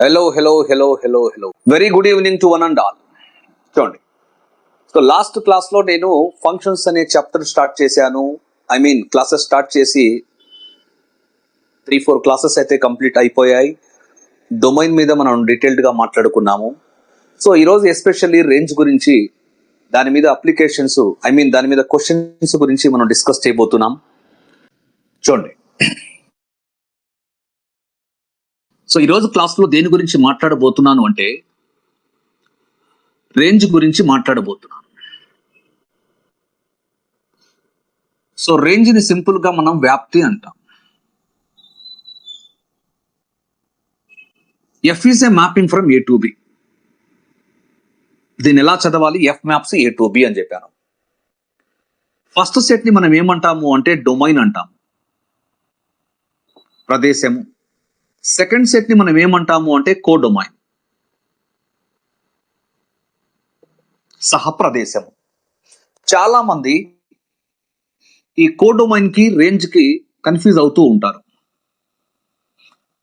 Hello. Very good evening to one and all. చూడండి, so last క్లాస్లో నేను functions అనే చాప్టర్ స్టార్ట్ చేశాను. క్లాసెస్ స్టార్ట్ చేసి 3-4 క్లాసెస్ అయితే కంప్లీట్ అయిపోయాయి. డొమైన్ మీద మనం డీటెయిల్డ్గా మాట్లాడుకున్నాము. సో ఈరోజు ఎస్పెషల్లీ రేంజ్ గురించి, దాని మీద అప్లికేషన్స్, దాని మీద క్వశ్చన్స్ గురించి మనం డిస్కస్ చేయబోతున్నాం. చూడండి, సో ఈరోజు క్లాస్లో దేని గురించి మాట్లాడబోతున్నాను అంటే రేంజ్ గురించి మాట్లాడబోతున్నాను. సో రేంజ్ని సింపుల్గా మనం వ్యాప్తి అంటాం. F is a mapping from A to B. దీన్ని ఎలా చదవాలి? F maps A to B అని చెప్పాను. ఫస్ట్ సెట్ని మనం ఏమంటాము అంటే డొమైన్ అంటాం, ప్రదేశము. సెకండ్ సెట్ని మనం ఏమంటాము అంటే కోడొమైన్, సహప్రదేశము. చాలా మంది ఈ కోడొమైన్ కి రేంజ్ కి కన్ఫ్యూజ్ అవుతూ ఉంటారు.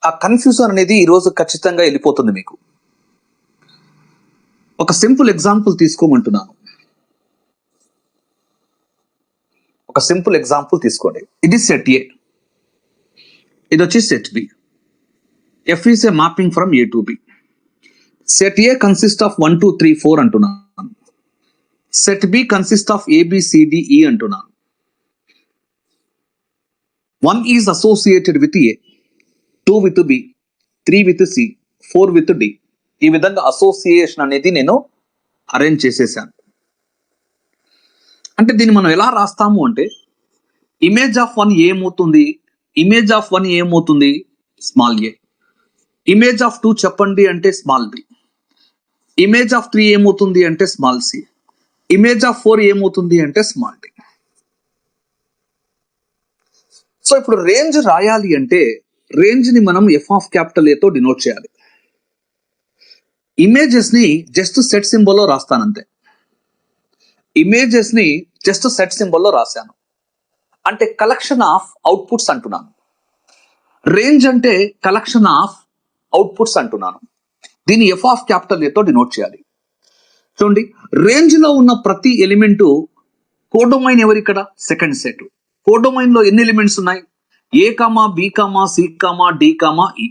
ఆ కన్ఫ్యూజన్ అనేది ఈరోజు ఖచ్చితంగా వెళ్ళిపోతుంది మీకు. ఒక సింపుల్ ఎగ్జాంపుల్ తీసుకోమంటున్నాను. ఒక సింపుల్ ఎగ్జాంపుల్ తీసుకోండి. ఇది సెట్ ఏ, ఇది వచ్చి set B. F is a mapping from A to B. Set A consist of 1 2 3 4 అంటున్నాను. Set B consist of ABCDE అంటున్నాను. 1 is associated with A, 2 with B, 3 with C, 4 with D. ఈ విధంగా association అనేది నేను arrange చేసేసాను. అంటే దీన్ని మనం ఎలా రాస్తాము అంటే ఇమేజ్ ఆఫ్ 1 ఏమవుతుంది? ఇమేజ్ ఆఫ్ 1 ఏమవుతుంది? Small A. ఇమేజ్ ఆఫ్ 2 చెప్పండి అంటే స్మాల్ బి. ఇమేజ్ ఆఫ్ 3 ఏమవుతుంది అంటే స్మాల్ సి. ఇమేజ్ ఆఫ్ 4 ఏమవుతుంది అంటే స్మాల్ డి. సో ఇప్పుడు రేంజ్ రాయాలి అంటే రేంజ్ ని మనం ఎఫ్ ఆఫ్ క్యాపిటల్ ఏ తో డినోట్ చేయాలి. ఇమేజెస్ ని జస్ట్ సెట్ సింబల్లో రాస్తానంతే. ఇమేజెస్ ని జస్ట్ సెట్ సింబల్లో రాశాను అంటే కలెక్షన్ ఆఫ్ అవుట్పుట్స్ అంటున్నాను. రేంజ్ అంటే కలెక్షన్ ఆఫ్ అవుట్పుట్స్ అంటున్నాను. దీన్ని ఎఫ్ ఆఫ్ క్యాపిటల్ ఏ తో డినోట్ చేయాలి. చూడండి, రేంజ్ లో ఉన్న ప్రతి ఎలిమెంటు కోడొమైన్ ఎవరు? ఇక్కడ సెకండ్ సెట్. కోడొమైన్ లో ఎన్ని ఎలిమెంట్స్ ఉన్నాయి? A comma, B comma, C comma, D comma, E.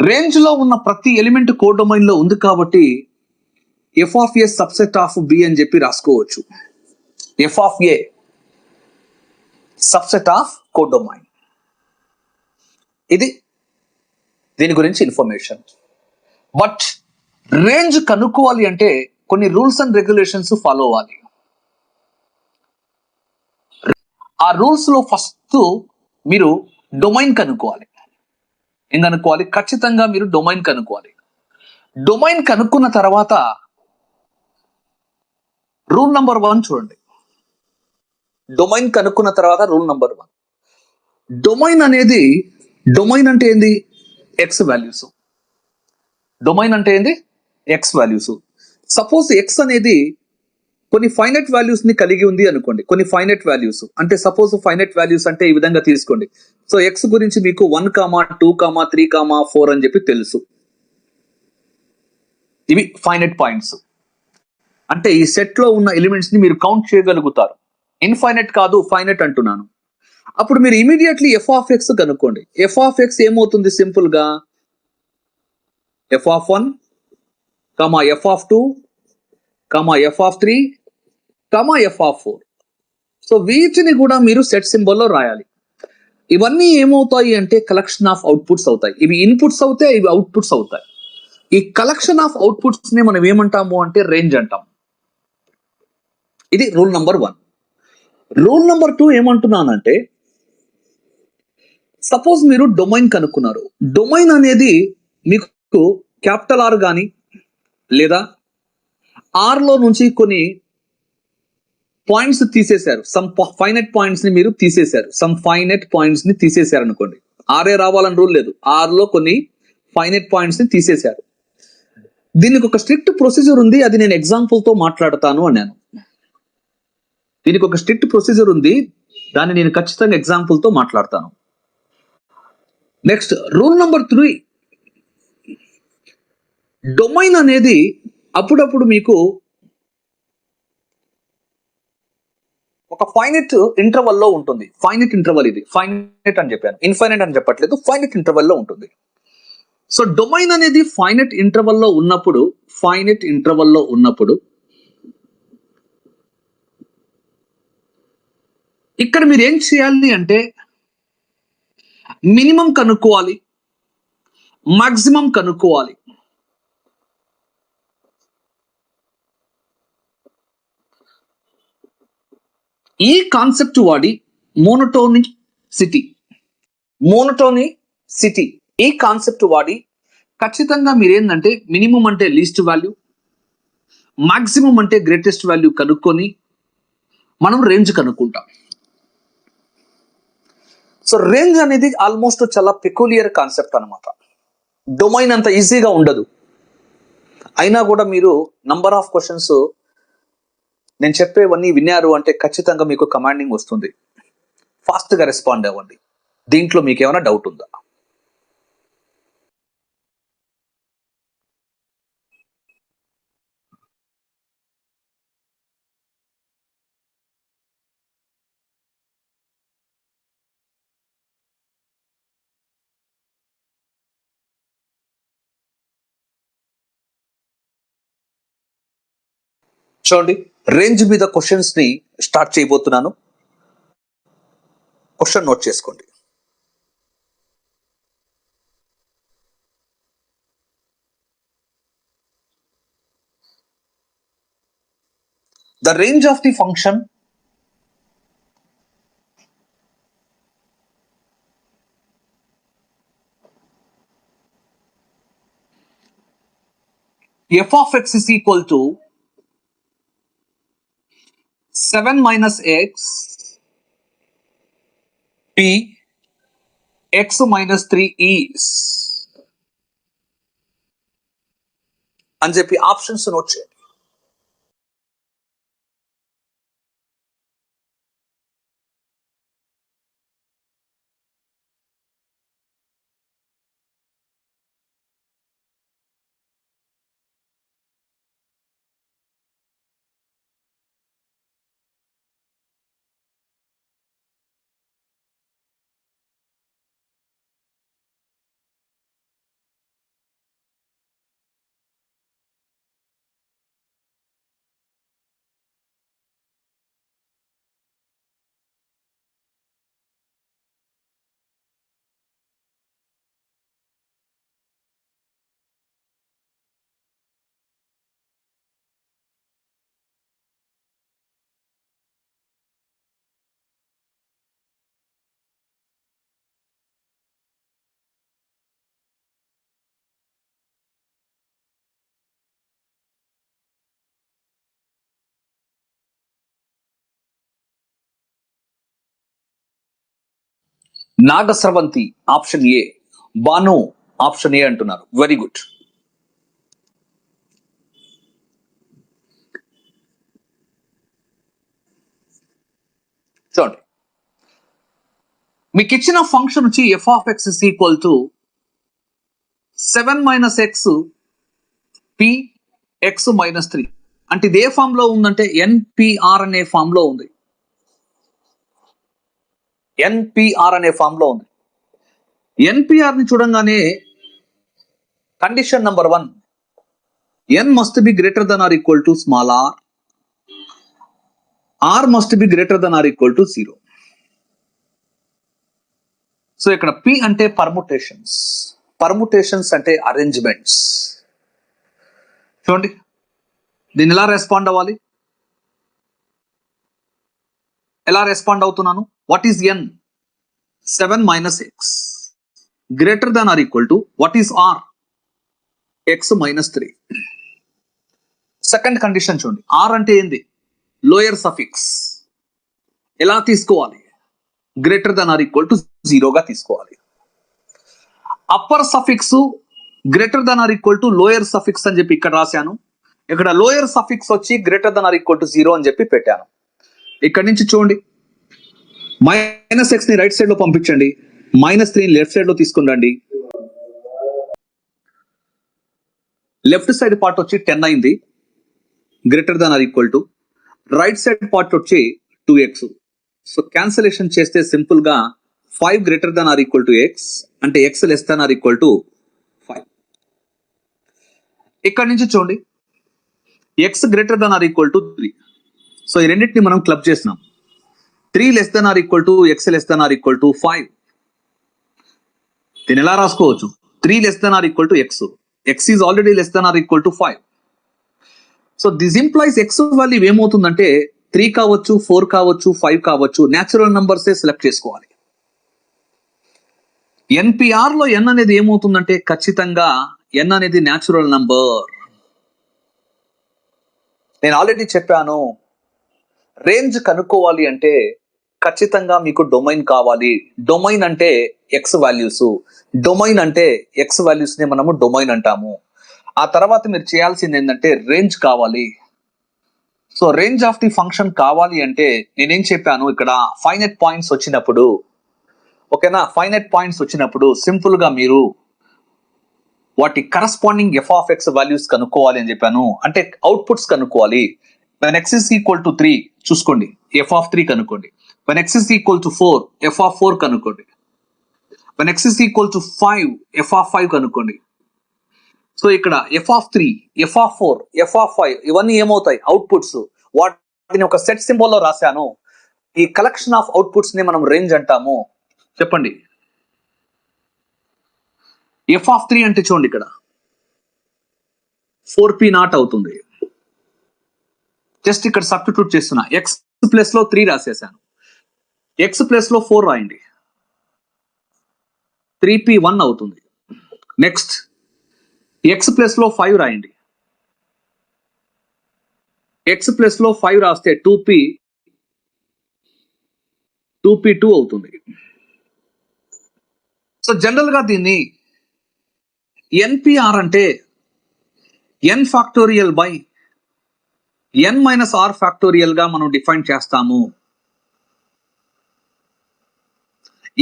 Range లో ఉన్న ప్రతి ఎలిమెంట్ కోడొమైన్ లో ఉంది కాబట్టి F of A subset of B అని చెప్పి రాసుకోవచ్చు. F of A subset of codomain. ఇది దీని గురించి ఇన్ఫర్మేషన్. బట్ రేంజ్ కనుక్కోవాలి అంటే కొన్ని రూల్స్ అండ్ రెగ్యులేషన్స్ ఫాలో అవ్వాలి. ఆ రూల్స్ లో ఫస్ట్ మీరు డొమైన్ కనుక్కోవాలి. ఏం కనుక్కోవాలి? ఖచ్చితంగా మీరు డొమైన్ కనుక్కోవాలి. డొమైన్ కనుక్కున్న తర్వాత రూల్ నంబర్ 1 చూడండి. డొమైన్ కనుక్కున్న తర్వాత రూల్ నంబర్ 1, డొమైన్ అంటే ఏంది? X values. డొమైన్ అంటే ఏంది? X values. సపోజ్ ఎక్స్ అనేది కొన్ని ఫైనైట్ వాల్యూస్ ని కలిగి ఉంది అనుకోండి. కొన్ని ఫైనైట్ వాల్యూస్ అంటే సపోజ్ ఫైనైట్ వాల్యూస్ అంటే ఈ విధంగా తీసుకోండి. సో ఎక్స్ గురించి మీకు 1, 2, 3, 4 అని చెప్పి తెలుసు. ఇవి ఫైనైట్ పాయింట్స్. అంటే ఈ సెట్ లో ఉన్న ఎలిమెంట్స్ ని మీరు కౌంట్ చేయగలుగుతారు. ఇన్ఫైనైట్ కాదు, ఫైనైట్ అంటున్నాను. అప్పుడు మీరు ఇమీడియట్లీ ఎఫ్ ఆఫ్ ఎక్స్ కనుక్కోండి. ఎఫ్ ఆఫ్ ఎక్స్ ఏమవుతుంది? సింపుల్ గా F of 1, F of 2, F of 3, F of 4. So వీటిని కూడా మీరు సెట్ సింబల్లో రాయాలి. ఇవన్నీ ఏమవుతాయి అంటే కలెక్షన్ ఆఫ్ అవుట్పుట్స్ అవుతాయి. ఇవి ఇన్పుట్స్ అవుతాయి, ఇవి అవుట్పుట్స్ అవుతాయి. ఈ కలెక్షన్ ఆఫ్ అవుట్పుట్స్ ని మనం ఏమంటాము అంటే రేంజ్ అంటాం. ఇది రూల్ నంబర్ 1. రూల్ నంబర్ 2 ఏమంటున్నానంటే సపోజ్ మీరు డొమైన్ కనుక్కున్నారు. డొమైన్ అనేది మీకు క్యాపిటల్ ఆర్ కానీ లేదా ఆర్ లో నుంచి కొన్ని పాయింట్స్ తీసేశారు, సమ్ ఫైనైట్ పాయింట్స్ ని మీరు తీసేశారు, సమ్ ఫైనైట్ పాయింట్స్ ని తీసేశారు అనుకోండి. ఆరే రావాలని రూల్ లేదు, ఆర్ లో కొన్ని ఫైనైట్ పాయింట్స్ ని తీసేశారు. దీనికి ఒక స్ట్రిక్ట్ ప్రొసీజర్ ఉంది, అది నేను ఎగ్జాంపుల్ తో మాట్లాడతాను అన్నాను. దీనికి ఒక స్ట్రిక్ట్ ప్రొసీజర్ ఉంది, దాన్ని నేను ఖచ్చితంగా ఎగ్జాంపుల్ తో మాట్లాడతాను. నెక్స్ట్ రూల్ నెంబర్ 3, డొమైన్ అనేది అప్పుడప్పుడు మీకు ఒక ఫైనైట్ ఇంటర్వల్ లో ఉంటుంది. ఫైనైట్ ఇంటర్వల్, ఇది ఫైనైట్ అని చెప్పాను, ఇన్ఫైనైట్ అని చెప్పట్లేదు, ఫైనైట్ ఇంటర్వల్ లో ఉంటుంది. సో డొమైన్ అనేది ఫైనైట్ ఇంటర్వల్ లో ఉన్నప్పుడు ఇక్కడ మీరు ఏం చేయాలి అంటే మినిమం కనుక్కోవాలి, మాక్సిమం కనుక్కోవాలి. ఈ కాన్సెప్ట్ వాడి మోనోటోనిసిటీ ఈ కాన్సెప్ట్ వాడి ఖచ్చితంగా మీరేంటంటే మినిమం అంటే లీస్ట్ వాల్యూ, మాక్సిమం అంటే గ్రేటెస్ట్ వాల్యూ కనుక్కొని మనం రేంజ్ కనుక్కుంటాం. సో రేంజ్ అనేది ఆల్మోస్ట్ చాలా పెక్యులియర్ కాన్సెప్ట్ అనమాట. డొమైన్ అంత ఈజీగా ఉండదు, అయినా కూడా మీరు నంబర్ ఆఫ్ క్వశ్చన్స్ నేను చెప్పేవన్నీ విన్నారు అంటే ఖచ్చితంగా మీకు కమాండింగ్ వస్తుంది. ఫాస్ట్ గా రెస్పాండ్ అవ్వండి. దీంట్లో మీకు ఏమైనా డౌట్ ఉందా? చూడండి, రేంజ్ మీద క్వశ్చన్స్ ని స్టార్ట్ చేయబోతున్నాను. క్వశ్చన్ నోట్ చేసుకోండి. The range of the function f of x is equal to 7 minus x p x minus 3 is అని చెప్పి ఆప్షన్స్ నోట్ చేయండి. Nagasravanthi option A, Bhanu option A అంటున్నారు. Very good. చూడండి, మీకు ఇచ్చిన ఫంక్షన్ వచ్చి F of X is equal to 7 minus X P X minus 3. అంటే ఇది ఏ ఫామ్ లో ఉందంటే ఎన్పిఆర్ అనే ఫామ్ లో ఉంది. ఎన్పిఆర్ అనే ఫామ్ లో ఉంది. ఎన్పిఆర్ ని చూడంగానే condition number 1, n must be greater than or equal to small r, r must be greater than or equal to 0. So ఇక్కడ పి అంటే పర్ముటేషన్స్ అంటే అరేంజ్మెంట్స్. చూడండి, దీన్ని ఎలా రెస్పాండ్ అవ్వాలి, ఎలా రెస్పాండ్ అవుతున్నాను? What is n? 7 minus x greater than or equal to what is r? x minus 3. Second condition చూడండి, ఆర్ అంటే ఏంది, లోయర్ సఫిక్స్. ఎలా తీసుకోవాలి, greater than or equal to 0గా తీసుకోవాలి. Upper suffix greater than or equal to lower suffix అని చెప్పి ఇక్కడ రాశాను. ఇక్కడ లోయర్ సఫిక్స్ వచ్చి greater than or equal to 0 అని చెప్పి పెట్టాను. ఇక్కడ నుంచి చూడండి, -x ని రైట్ సైడ్ లో పంపించండి, -3 లెఫ్ట్ సైడ్ లో తీసుకుని రండి. లెఫ్ట్ సైడ్ పార్ట్ వచ్చి 10 అయింది, greater than or equal to. Right side part వచ్చి 2x. సో క్యాన్సలేషన్ చేస్తే సింపుల్ గా 5 greater than or equal to x అంటే x less than or equal to 5. ఇక్కడ నుంచి చూడండి, x greater than or equal to 3. So ఈ రెండింటిని మనం క్లబ్ చేసినాం. 3 less than or equal to x less than or equal to 5. దీన్ని ఎలా రాసుకోవచ్చు, 3 less than or equal to x is already less than or equal to 5. So this implies x value ఏమవుతుందంటే 3 కావచ్చు, 4 కావచ్చు, 5 కావచ్చు, న్యాచురల్ నంబర్సే select చేసుకోవాలి. NPr లో n అనేది ఏమవుతుందంటే ఖచ్చితంగా n అనేది న్యాచురల్ నంబర్. నేను ఆల్రెడీ చెప్పాను, రేంజ్ కనుక్కోవాలి అంటే ఖచ్చితంగా మీకు డొమైన్ కావాలి. డొమైన్ అంటే ఎక్స్ వాల్యూస్, డొమైన్ అంటే ఎక్స్ వాల్యూస్ ని మనము డొమైన్ అంటాము. ఆ తర్వాత మీరు చేయాల్సింది ఏంటంటే రేంజ్ కావాలి. So range of the function కావాలి అంటే నేనేం చెప్పాను, ఇక్కడ ఫైనైట్ పాయింట్స్ వచ్చినప్పుడు, ఓకేనా, ఫైనైట్ పాయింట్స్ వచ్చినప్పుడు సింపుల్ గా మీరు వాటి corresponding F of X values కనుక్కోవాలి అని చెప్పాను. అంటే అవుట్పుట్స్ కనుక్కోవాలి. when x is equal to 3 చూసుకోండి, f of 3 కనుక్కోండి. when x is equal to 4 f of 4 కనుక్కోండి. when x is equal to 5 f of 5 కనుక్కోండి. సో ఇక్కడ f of 3 f of 4 f of 5 ఇవన్నీ ఏమవుతాయి, అవుట్పుట్స్. వాటిని ఒక సెట్ సింబల్ లో రాశాను. ఈ కలెక్షన్ ఆఫ్ అవుట్పుట్స్ ని మనం రేంజ్ అంటాము. చెప్పండి, f of 3 అంటే చూడండి ఇక్కడ 4p0 అవుతుంది. జస్ట్ ఇక్కడ సబ్స్టిట్యూట్ చేస్తున్నా, x ప్లస్ లో 3 రాసేసాను, x ప్లస్ లో 4 రాయండి, 3p1 అవుతుంది. నెక్స్ట్ x ప్లస్ లో 5 రాయండి, x ప్లస్ లో 5 రాస్తే 2p2 అవుతుంది. సో జనరల్ గా దీన్ని ఎన్పిఆర్ అంటే n factorial by n minus r factorial గా మనం డిఫైన్ చేస్తాము.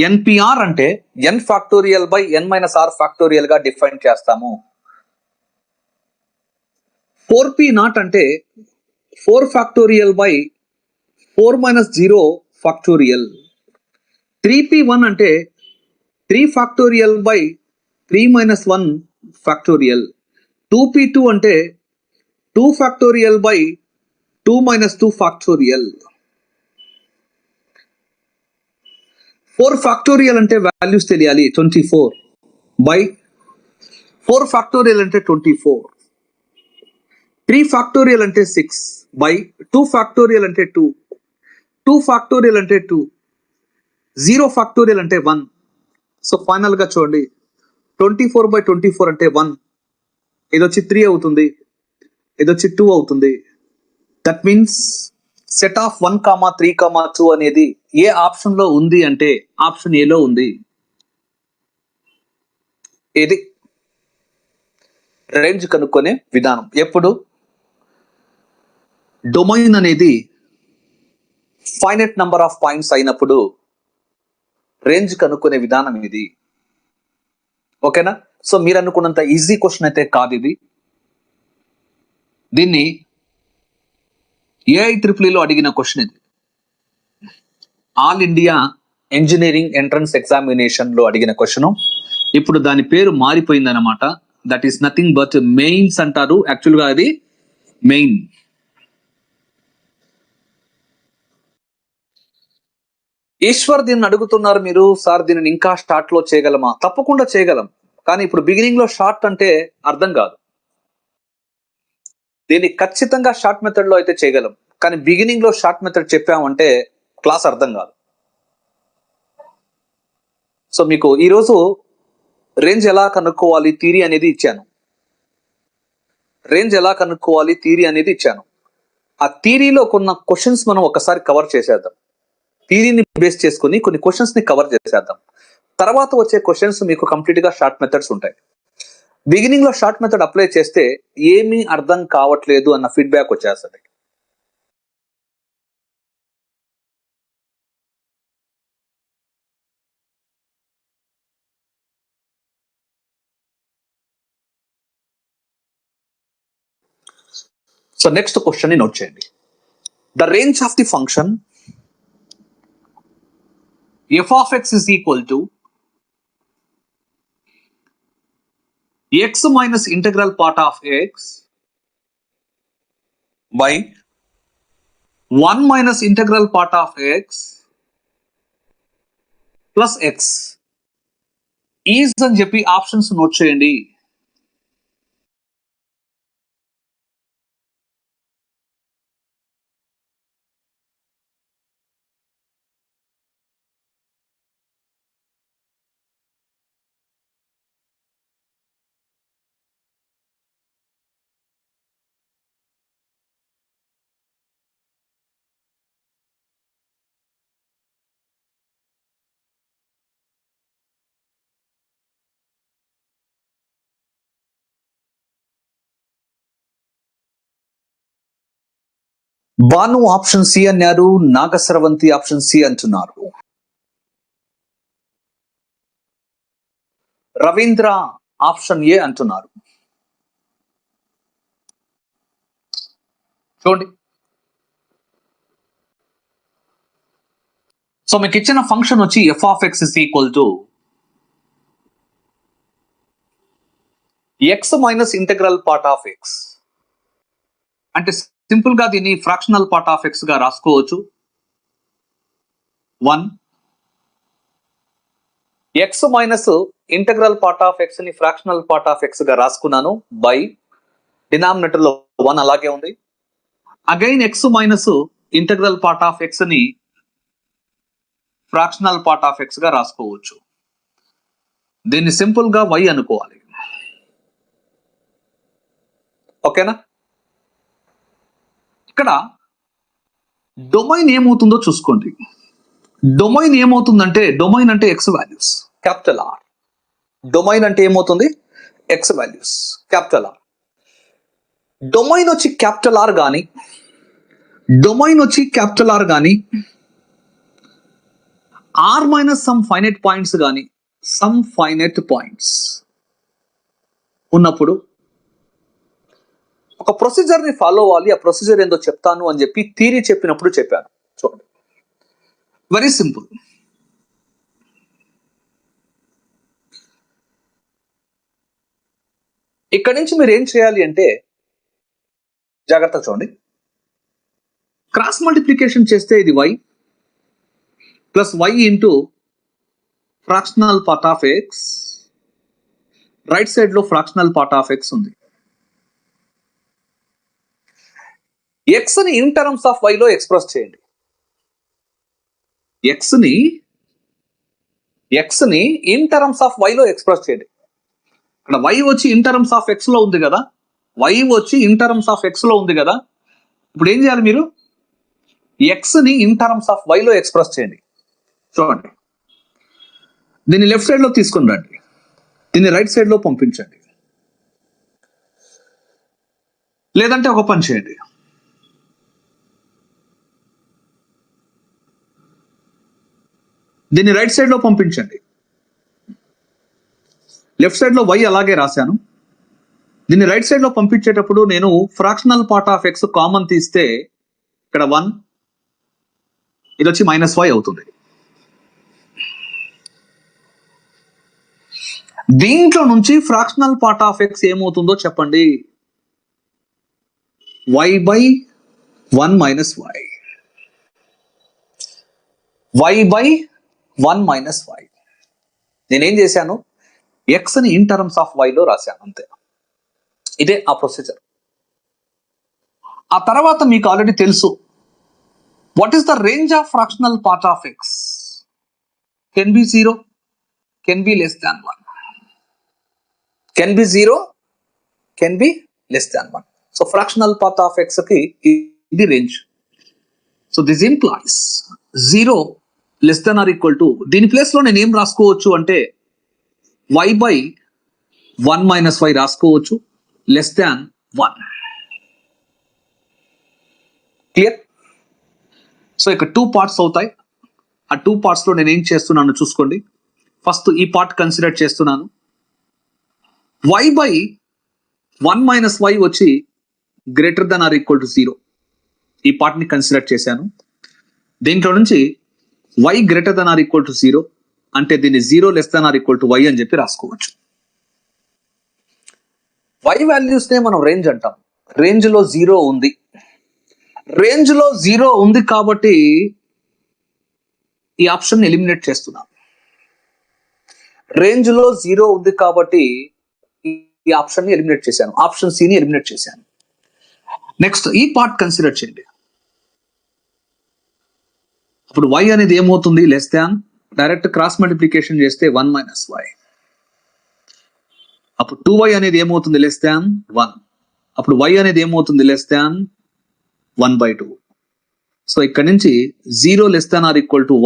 ఎన్పిఆర్ అంటే n factorial by n minus r factorial గా డిఫైన్ చేస్తాము. 4p0 అంటే 4 factorial by 4 minus 0 factorial. 3p1 అంటే 3 factorial by 3 minus 1 factorial. 2p2 అంటే 2 factorial by 2 minus 2 factorial. 4 factorial అంటే వాల్యూస్ తెలియాలి, 24 బై 4 ఫ్యాక్టోరియల్ అంటే 24. 3 ఫ్యాక్టోరియల్ అంటే 6 బై 2 ఫ్యాక్టోరియల్ అంటే 2. 2 ఫ్యాక్టోరియల్ అంటే 2. 0 ఫ్యాక్టోరియల్ అంటే 1. సో ఫైనల్ గా చూడండి, 24 బై 24 అంటే 1. ఇది వచ్చి 3 అవుతుంది, ఇది వచ్చి 2 అవుతుంది. దట్ మీన్స్ సెట్ ఆఫ్ 1, 3, 2 అనేది ఏ ఆప్షన్ లో ఉంది అంటే ఆప్షన్ ఏలో ఉంది. ఇది రేంజ్ కనుక్కునే విధానం. ఎప్పుడు డొమైన్ అనేది ఫైనైట్ నంబర్ ఆఫ్ పాయింట్స్ అయినప్పుడు రేంజ్ కనుక్కునే విధానం ఇది. ఓకేనా? సో మీరు అనుకున్నంత ఈజీ క్వశ్చన్ అయితే కాదు ఇది. దీన్ని AIEEE అడిగిన క్వశ్చన్ ఇది. All India engineering entrance examination లో అడిగిన క్వశ్చన్. ఇప్పుడు దాని పేరు మారిపోయింది అనమాట. That is nothing but mains అంటారు. యాక్చువల్ గా అది మెయిన్. ఈశ్వర్ దీన్ని అడుగుతున్నారు మీరు, సార్ దీనిని ఇంకా స్టార్ట్ లో చేయగలమా? తప్పకుండా చేయగలం, కానీ ఇప్పుడు బిగినింగ్ లో షార్ట్ అంటే అర్థం కాదు. దీన్ని ఖచ్చితంగా షార్ట్ మెథడ్ లో అయితే చేయగలం, కానీ బిగినింగ్ లో షార్ట్ మెథడ్ చెప్పామంటే క్లాస్ అర్థం కాదు. సో మీకు ఈరోజు రేంజ్ ఎలా కనుక్కోవాలి థియరీ అనేది ఇచ్చాను. రేంజ్ ఎలా కనుక్కోవాలి థియరీ అనేది ఇచ్చాను. ఆ థియరీలో కొన్ని క్వశ్చన్స్ మనం ఒకసారి కవర్ చేసేద్దాం. థియరీని బేస్ చేసుకుని కొన్ని క్వశ్చన్స్ ని కవర్ చేసేద్దాం. తర్వాత వచ్చే క్వశ్చన్స్ మీకు కంప్లీట్ గా షార్ట్ మెథడ్స్ ఉంటాయి. బిగినింగ్ లో షార్ట్ మెథడ్ అప్లై చేస్తే ఏమీ అర్థం కావట్లేదు అన్న ఫీడ్బ్యాక్ వచ్చేస్తుంది. సో నెక్స్ట్ క్వశ్చన్ ని నోట్ చేయండి. The range of the function f of x is equal to x minus integral part of x by 1 minus integral part of x plus x is అని చెప్పి options note చేయండి. Bhanu option C అన్నారు, Nagasravanthi option C అంటున్నారు, Ravindra option A అంటున్నారు. చూడండి, so మీకు ఇచ్చిన function వచ్చి F of X is equal to X minus integral part of X. అంటే సింపుల్ గా దీన్ని ఫ్రాక్షనల్ పార్ట్ ఆఫ్ ఎక్స్ గా రాసుకోవచ్చు. 1 X minus integral part of X ని ఫ్రాక్షనల్ పార్ట్ ఆఫ్ ఎక్స్ గా రాసుకున్నాను బై డినామినేటర్ లో 1 అలాగే ఉంది. Again X minus integral part of X ని ఫ్రాక్షనల్ పార్ట్ ఆఫ్ ఎక్స్ గా రాసుకోవచ్చు. దీన్ని సింపుల్ గా y అనుకోవాలి. ఓకేనా? ఇక్కడ డొమైన్ ఏమవుతుందో చూసుకోండి. డొమైన్ ఏమవుతుందంటే, డొమైన్ అంటే x values capital R. Domain అంటే ఏమవుతుంది? X values capital R. Domain వచ్చి క్యాపిటల్ ఆర్ కానీ, డొమైన్ వచ్చి క్యాపిటల్ ఆర్ కానీ, R minus some finite points కానీ, సమ్ ఫైనైట్ పాయింట్స్ ఉన్నప్పుడు ఒక ప్రొసీజర్ ని ఫాలో అవ్వాలి. ఆ ప్రొసీజర్ ఏందో చెప్తాను అని చెప్పి థియరీ చెప్పినప్పుడు చెప్పాను. చూడండి, వెరీ సింపుల్. ఇక్కడి నుంచి మీరు ఏం చేయాలి అంటే, జాగ్రత్తగా చూడండి, క్రాస్ మల్టిప్లికేషన్ చేస్తే ఇది y plus y into fractional part of X. Right side లో ఫ్రాక్షనల్ పార్ట్ ఆఫ్ ఎక్స్ ఉంది. ఎక్స్ ని ఇన్ టర్మ్స్ ఆఫ్ y లో ఎక్స్ప్రెస్ చేయండి. ఎక్స్ ని ఇన్ టర్మ్స్ ఆఫ్ y లో ఎక్స్ప్రెస్ చేయండి. ఇక్కడ y వచ్చి ఇన్ టర్మ్స్ ఆఫ్ ఎక్స్ లో ఉంది కదా, y వచ్చి ఇన్ టర్మ్స్ ఆఫ్ ఎక్స్ లో ఉంది కదా. ఇప్పుడు ఏం చేయాలి? మీరు ఎక్స్ ని ఇన్ టర్మ్స్ ఆఫ్ y లో ఎక్స్ప్రెస్ చేయండి. చూడండి, దీన్ని లెఫ్ట్ సైడ్ లో తీసుకుని రండి, దీన్ని రైట్ సైడ్ లో పంపించండి. లేదంటే ఒక పని చేయండి, దీన్ని రైట్ సైడ్ లో పంపించండి. లెఫ్ట్ సైడ్ లో y అలాగే రాశాను. దీన్ని రైట్ సైడ్ లో పంపించేటప్పుడు నేను fractional part of X common తీస్తే ఇక్కడ 1, ఇది వచ్చి -y అవుతుంది. దీంట్లో నుంచి ఫ్రాక్షనల్ పార్ట్ ఆఫ్ ఎక్స్ ఏమవుతుందో చెప్పండి. y by 1 minus y. y by 1 minus y. నేనేం చేశాను? ఎక్స్ ని ఇన్ టర్మ్స్ ఆఫ్ y లో రాశాను, అంతే. ఇదే ఆ ప్రొసీజర్. ఆ తర్వాత మీకు ఆల్రెడీ తెలుసు, what is the range of fractional part of X? Can be 0, can be less than 1, can be 0, can be less than 1. So fractional path of x కి ఇది range. So this implies 0 less than or equal to, దీని place లో నేను ఏం రాసుకోవచ్చు అంటే y by 1 minus y రాసుకోవచ్చు less than 1. Clear? So ఇక్కడ 2 పార్ట్స్ అవుతాయి. ఆ 2 పార్ట్స్ లో నేను ఏం చేస్తున్నాను చూసుకోండి. ఫస్ట్ ఈ పార్ట్ కన్సిడర్ చేస్తున్నాను. y by 1 minus y వచ్చి greater than or equal to 0. ఈ పార్ట్ ని కన్సిడర్ చేశాను. దీంట్లో నుంచి y greater than or equal to 0 అంటే దీన్ని 0 less than or equal to y అని చెప్పి రాసుకోవచ్చు. y వాల్యూస్ నే మనం రేంజ్ అంటాం. రేంజ్ లో 0 ఉంది. రేంజ్ లో 0 ఉంది కాబట్టి ఈ ఆప్షన్ ఎలిమినేట్ చేస్తున్నాం. రేంజ్ లో 0 ఉంది కాబట్టి ఈ ఆప్షన్ ని ఎలిమినేట్ చేశాను. ఆప్షన్ సి ని ఎలిమినేట్ చేశాను. నెక్స్ట్ ఈ పార్ట్ కన్సిడర్ చేయండి. అప్పుడు y అనేది ఏమవుతుంది? Less than, direct cross multiplication చేస్తే 1 మైనస్ y. అప్పుడు 2y అనేది ఏమవుతుంది? Less than 1. అప్పుడు y అనేది ఏమవుతుంది? Less than 1/2. సో ఇక్కడ నుంచి 0 less than or equal to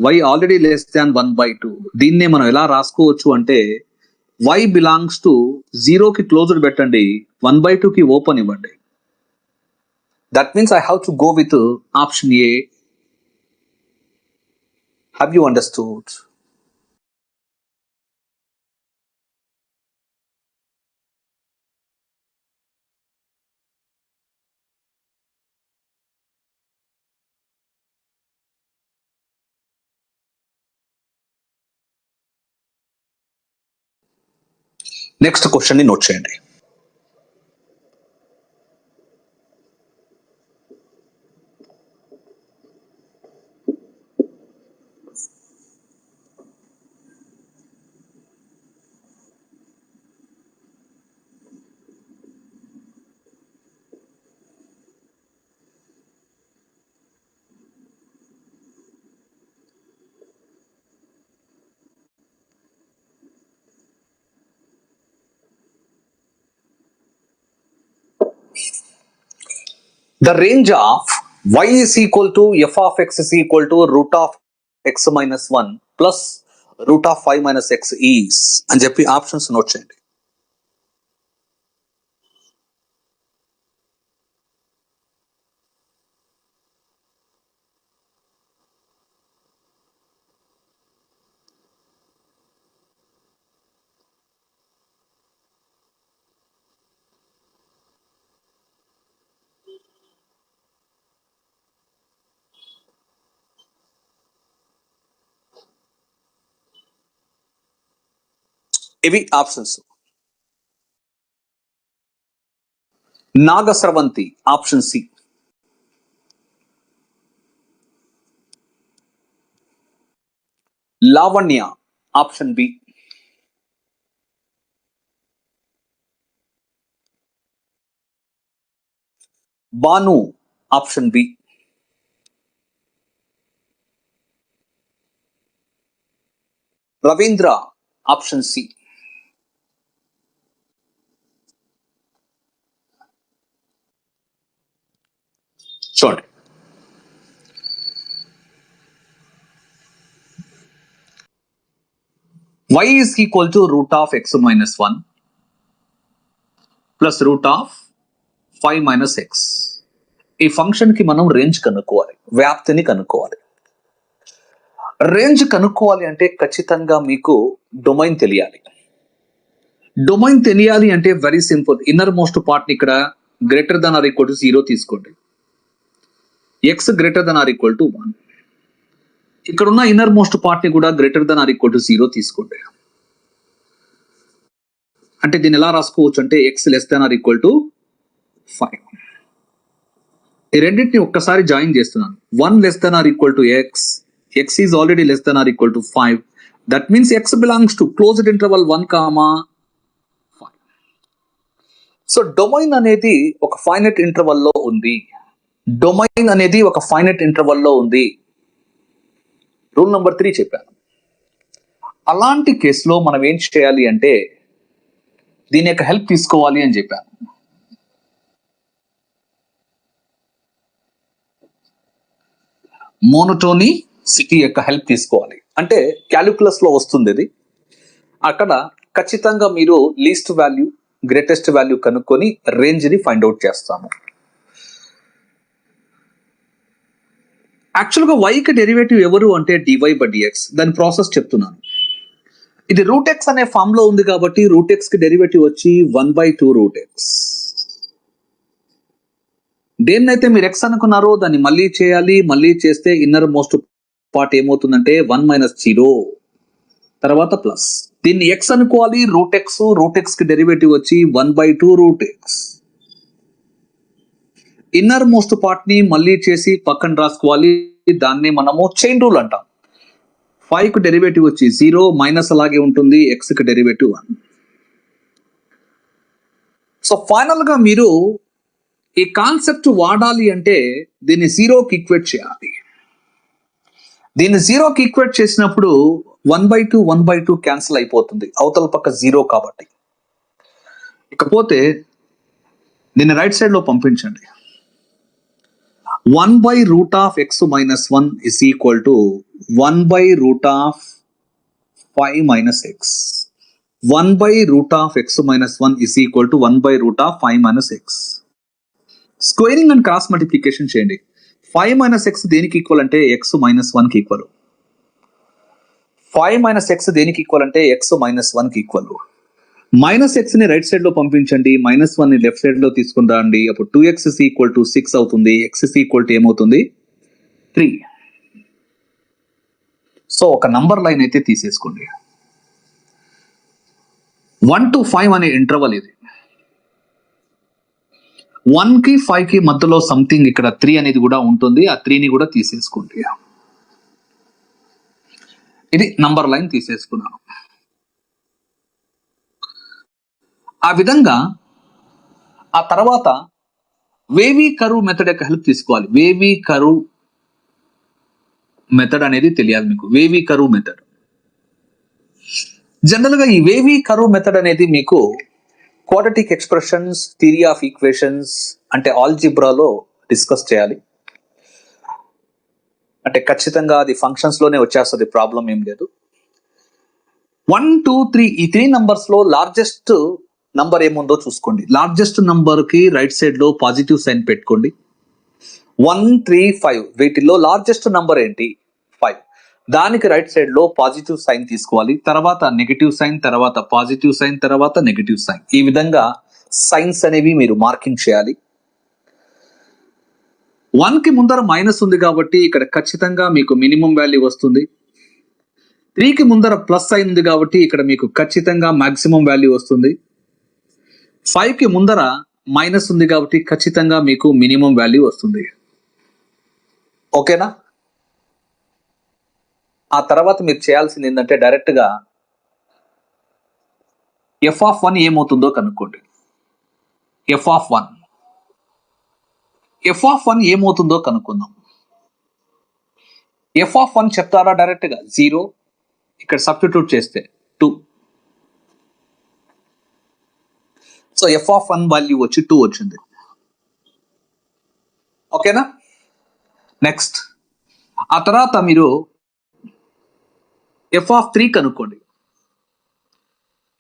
y already less than 1/2. దీన్నే మనం ఎలా రాసుకోవచ్చు అంటే y బిలాంగ్స్ టు 0 కి క్లోజ్డ్ పెట్టండి, 1/2 కి ఓపెన్ ఇవ్వండి. That means I have to go with option A. Have you understood? Next question ని నోట్ చేయండి. The range of y is equal to f of x is equal to root of x minus 1 plus root of 5 minus x is అని చెప్పి options note చేయండి. ఇవి options. Nagasravanthi option C, Lavanya option B, Bhanu option B, Ravindra option C, చూడండి. y is equal to root of x minus 1 plus root of 5 minus x. ఈ function కి మనం range కనుక్కోవాలి, వ్యాప్తిని కనుక్కోవాలి. రేంజ్ కనుక్కోవాలి అంటే ఖచ్చితంగా మీకు డొమైన్ తెలియాలి. డొమైన్ తెలియాలి అంటే very simple. Inner most part ని ఇక్కడ greater than or equal to 0 తీసుకోండి. x greater than or equal to 1. ఇక్కడ ఉన్న ఇన్నర్ మోస్ట్ పార్ట్ ని కూడా greater than or equal to 0 తీసుకోండి. అంటే దీన్ని ఎలా రాసుకోవచ్చు అంటే x less than or equal to 5. ఈ రెండింటిని ఒక్కసారి జాయిన్ చేస్తున్నాను. 1 less than or equal to x is already less than or equal to 5. That means x belongs to closed interval 1, 5. So domain అనేది ఒక ఫైనైట్ ఇంటర్వల్ లో ఉంది. Domain అనేది ఒక ఫైనైట్ ఇంటర్వల్ లో ఉంది. రూల్ నెంబర్ 3 చెప్పాను. అలాంటి కేసులో మనం ఏం చేయాలి అంటే దీని యొక్క హెల్ప్ తీసుకోవాలి అని చెప్పాను. మోనోటోనిసిటీ యొక్క హెల్ప్ తీసుకోవాలి అంటే క్యాలిక్యులస్ లో వస్తుంది ఇది. అక్కడ ఖచ్చితంగా మీరు లీస్ట్ వాల్యూ గ్రేటెస్ట్ వాల్యూ కనుక్కొని రేంజ్ ని ఫైండ్ అవుట్ చేస్తాము. యాక్చువల్గా వైకి డెరివేటివ్ ఎవరు అంటే డివై బై డిఎక్స్. దాని ప్రాసెస్ చెప్తున్నాను. ఇది రూట్ ఎక్స్ అనే ఫామ్ లో ఉంది కాబట్టి రూట్ ఎక్స్ కి డెరివేటివ్ వచ్చి 1/2 రూట్ ఎక్స్. దేన్నైతే మీరు ఎక్స్ అనుకున్నారో దాన్ని మళ్ళీ చేయాలి. మళ్ళీ చేస్తే ఇన్నర్ మోస్ట్ పార్ట్ ఏమవుతుందంటే 1 - 0 తర్వాత ప్లస్. దీన్ని ఎక్స్ అనుకోవాలి. రూట్ ఎక్స్ కి డెరివేటివ్ వచ్చి 1/2 root x. Inner most part ని మళ్ళీ చేసి పక్కన రాసుకోవాలి. దాన్ని మనము చైన్ రూల్ అంటాం. 5 కు డెరివేటివ్ వచ్చి 0 మైనస్ అలాగే ఉంటుంది. ఎక్స్ కి డెరివేటివ్ 1. సో ఫైనల్ గా మీరు ఈ కాన్సెప్ట్ వాడాలి అంటే దీన్ని 0కి ఈక్వేట్ చేయాలి. దీన్ని 0కి ఈక్వేట్ చేసినప్పుడు 1/2 క్యాన్సిల్ అయిపోతుంది. అవతల పక్క 0 కాబట్టి. ఇకపోతే దీన్ని రైట్ సైడ్ లో పంపించండి. 1/√(x - 1) is equal to 1/5 - x. 1/√(x - 1) is equal to 1/5 - x. Squaring and cross multiplication చేయండి. 5 - x దేనికి ఈక్వల్ అంటే x - 1 కి ఈక్వల్. 5 - x దేనికి ఈక్వల్ అంటే x - 1 కి ఈక్వల్. -x ని రైట్ సైడ్ లో పంపించండి. -1 ని లెఫ్ట్ సైడ్ లో తీసుకుని రండి. అప్పుడు 2x is equal to 6 అవుతుంది. x is equal to ఏమవుతుంది 3. సో ఒక నంబర్ లైన్ అయితే తీసేసుకోండి. 1 to 5 అనే ఇంటర్వల్ ఇది. 1 కి 5 కి మధ్యలో సంథింగ్ ఇక్కడ 3 అనేది కూడా ఉంటుంది. ఆ 3 ని కూడా తీసేసుకోండి. ఇది నంబర్ లైన్ తీసేసుకున్నాను. ఆ విధంగా ఆ తర్వాత వేవీ కర్వ్ మెథడ్ యొక్క హెల్ప్ తీసుకోవాలి. వేవీ కర్వ్ మెథడ్ అనేది తెలియాలి మీకు. వేవీ కర్వ్ మెథడ్ జనరల్ గా ఈ వేవీ కర్వ్ మెథడ్ అనేది మీకు quadratic expressions, theory of equations అంటే ఆల్జిబ్రాలో డిస్కస్ చేయాలి. అంటే ఖచ్చితంగా అది ఫంక్షన్స్ లోనే వచ్చేస్తుంది. ప్రాబ్లం ఏం లేదు. 1, 2, 3 ఈ 3 నంబర్స్ లో లార్జెస్ట్ నంబర్ ఏముందో చూసుకోండి. లార్జెస్ట్ నంబర్ కి రైట్ సైడ్ లో పాజిటివ్ సైన్ పెట్టుకోండి. 1, 3, 5 వీటిల్లో లార్జెస్ట్ నంబర్ ఏంటి 5. దానికి రైట్ సైడ్ లో పాజిటివ్ సైన్ తీసుకోవాలి. తర్వాత నెగటివ్ సైన్, తర్వాత పాజిటివ్ సైన్, తర్వాత నెగటివ్ సైన్. ఈ విధంగా సైన్స్ అనేవి మీరు మార్కింగ్ చేయాలి. 1 కి ముందర మైనస్ ఉంది కాబట్టి ఇక్కడ ఖచ్చితంగా మీకు మినిమం వాల్యూ వస్తుంది. 3 కి ముందర ప్లస్ సైన్ ఉంది కాబట్టి ఇక్కడ మీకు ఖచ్చితంగా మాక్సిమం వాల్యూ వస్తుంది. 5 కి ముందర మైనస్ ఉంది కాబట్టి ఖచ్చితంగా మీకు మినిమం వాల్యూ వస్తుంది. ఓకేనా? ఆ తర్వాత మీరు చేయాల్సింది ఏంటంటే డైరెక్ట్ గా f(1) ఏమవుతుందో కనుక్కోండి. f(1) ఏమవుతుందో కనుక్కుందాం. f(1) చెప్తారా డైరెక్ట్ గా 0 ఇక్కడ సబ్స్టిట్యూట్ చేస్తే 2. సో f(1) వాల్యూ వచ్చి 2 వచ్చింది. ఓకేనా? నెక్స్ట్ ఆ తర్వాత మీరు f(3) కనుక్కోండి.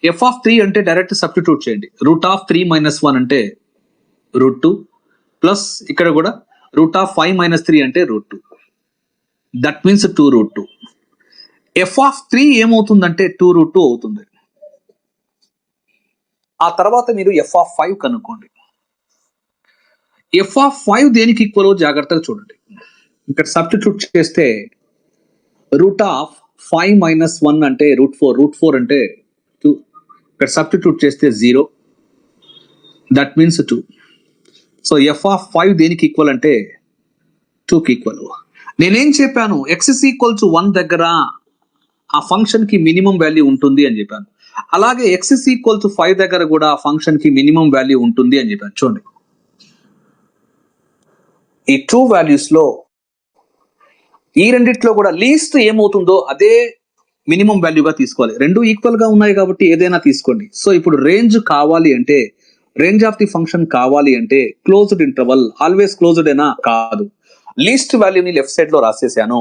f(3) అంటే డైరెక్ట్ సబ్స్టిట్యూట్ చేయండి. √3 - 1 అంటే √2 ప్లస్ ఇక్కడ కూడా √5 - 3 అంటే √2. That means 2√2. f(3) ఏమవుతుందంటే 2√2 అవుతుంది. ఆ తర్వాత మీరు f(5) కనుక్కోండి. f(5) దేనికి ఈక్వల్ జాగ్రత్తగా చూడండి. ఇక్కడ సబ్స్టిట్యూట్ చేస్తే √5 - 1 అంటే √4 అంటే 2. ఇక్కడ సబ్స్టిట్యూట్ చేస్తే 0. That means 2. సో f(5) దేనికి ఈక్వల్ అంటే 2కి ఈక్వల్. నేనేం చెప్పాను? x is equal to 1 దగ్గర ఆ ఫంక్షన్ కి మినిమం వాల్యూ ఉంటుంది అని చెప్పాను. అలాగే x is equal to 5 దగ్గర కూడా ఆ ఫంక్షన్ కి మినిమం వాల్యూ ఉంటుంది అని చెప్పాను. చూడండి ఈ 2 వాల్యూస్ లో ఈ రెండిట్లో కూడా లీస్ట్ ఏమవుతుందో అదే మినిమం వాల్యూగా తీసుకోవాలి. రెండు ఈక్వల్ గా ఉన్నాయి కాబట్టి ఏదైనా తీసుకోండి. సో ఇప్పుడు రేంజ్ కావాలి అంటే, రేంజ్ ఆఫ్ ది ఫంక్షన్ కావాలి అంటే క్లోజ్డ్ ఇంటర్వల్ ఆల్వేస్ క్లోజ్డ్ ఏనా? కాదు. లీస్ట్ వాల్యూని లెఫ్ట్ సైడ్ లో రాసేసాను.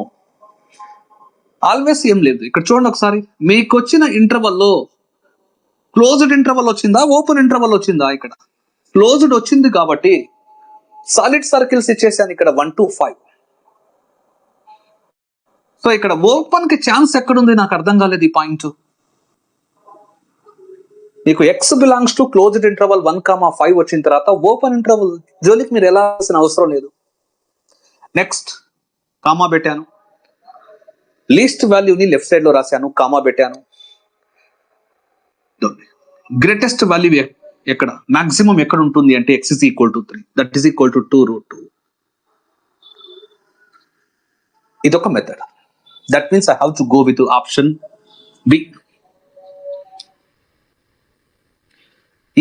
ఆల్వేస్ ఏం లేదు. ఇక్కడ చూడండి ఒకసారి, మీకు వచ్చిన ఇంటర్వల్లో క్లోజ్డ్ ఇంటర్వల్ వచ్చిందా, ఓపెన్ ఇంటర్వల్ వచ్చిందా? ఇక్కడ క్లోజ్డ్ వచ్చింది కాబట్టి సాలిడ్ సర్కిల్స్ ఇచ్చేసాను ఇక్కడ 1 to 5. సో ఇక్కడ ఓపెన్ కి ఛాన్స్ ఎక్కడుంది నాకు అర్థం కాలేదు ఈ పాయింట్. మీకు X belongs to closed interval 1, 5 వచ్చిన తర్వాత ఓపెన్ ఇంటర్వల్ జోలికి మీరు వెళ్ళాల్సిన అవసరం లేదు. నెక్స్ట్ కామా పెట్టాను, లీస్ట్ వాల్యూని లెఫ్ట్ సైడ్ లో రాశాను, కామా పెట్టాను. గ్రేటెస్ట్ వాల్యూ ఎక్కడ, మాక్సిమం ఎక్కడ ఉంటుంది అంటే x is equal to 3, that is equal to 2√2. ఇదొక method. That means I have to go with option B.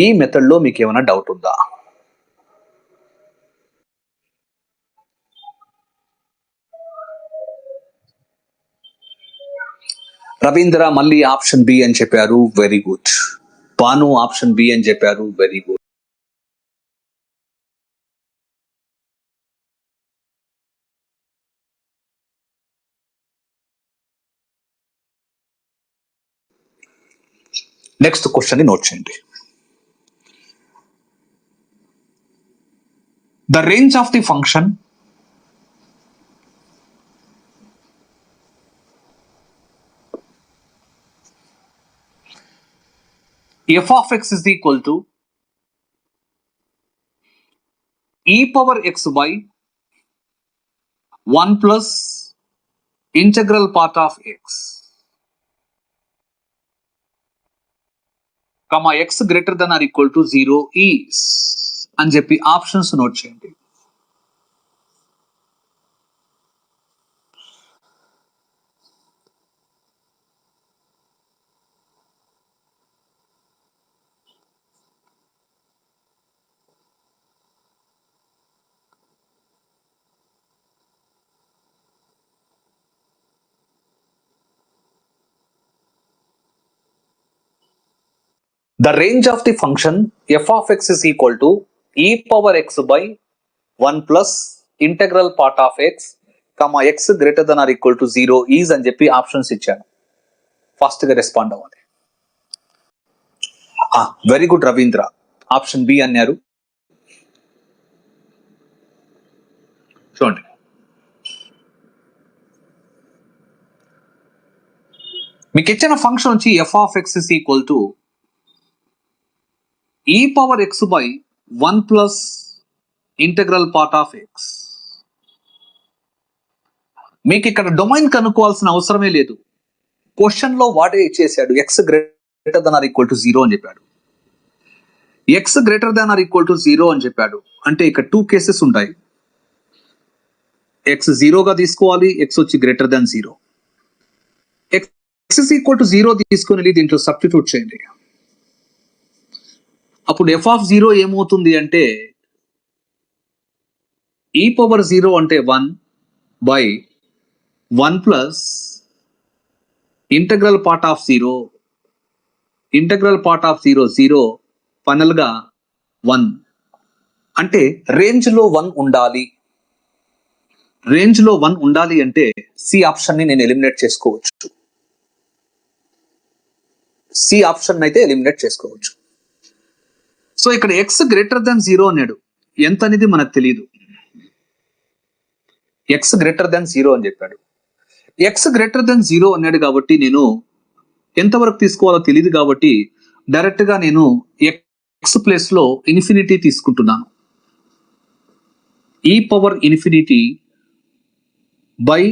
ఈ మెథడ్ లో మీకు ఏమైనా డౌట్ ఉందా? రవీంద్ర మళ్ళీ ఆప్షన్ బి అని చెప్పారు, very good. Bhanu option B అని చెప్పారు, వెరీ గుడ్. నెక్స్ట్ క్వశ్చన్ ని నోట్ చేయండి. The range of the function f of x is equal to e power x by 1 plus integral part of x, comma x greater than or equal to 0 is అని చెప్పి options note చేయండి. The range of the function f of x is equal to e power x by 1 plus integral part of x, comma x greater than or equal to 0 is అని చెప్పి options ఇచ్చాను. Fast గా respond అవ్వాలి. Very good Ravindra, option B అన్నారు. చూడండి, మీకు ఇచ్చిన function వచ్చి f of x is equal to e power x by 1 plus integral part of x. మీకు ఇక్కడ డొమైన్ కనుక్కోవాల్సిన అవసరమే లేదు. క్వశ్చన్ లో వాడే ఇచ్చేసాడు, x greater than or equal to 0 అని చెప్పాడు. X greater than or equal to 0 అని చెప్పాడు అంటే ఇక్కడ 2 కేసెస్ ఉంటాయి. ఎక్స్ 0గా తీసుకోవాలి, ఎక్స్ వచ్చి greater then 0. X equal to 0 తీసుకొని దీంట్లో సబ్స్టిట్యూట్ చేయండి. అప్పుడు f of 0 ఏమవుతుంది అంటే e power 0 అంటే 1 by 1 plus integral part of 0, integral part of 0 0, final గా 1. అంటే రేంజ్ లో 1 ఉండాలి. రేంజ్ లో 1 ఉండాలి అంటే సి ఆప్షన్ ని నేను ఎలిమినేట్ చేసుకోవచ్చు. సి ఆప్షన్ అయితే ఎలిమినేట్ చేసుకోవచ్చు. సో ఇక్కడ ఎక్స్ గ్రేటర్ దెన్ 0 అన్నాడు, ఎంత అనేది మనకు తెలియదు. ఎక్స్ గ్రేటర్ దెన్ 0 అని చెప్పాడు. ఎక్స్ గ్రేటర్ దెన్ 0 అన్నాడు కాబట్టి నేను ఎంతవరకు తీసుకోవాలో తెలియదు కాబట్టి డైరెక్ట్ గా నేను ఎక్స్ ప్లేస్ లో ఇన్ఫినిటీ తీసుకుంటున్నాను. ఈ పవర్ ఇన్ఫినిటీ బై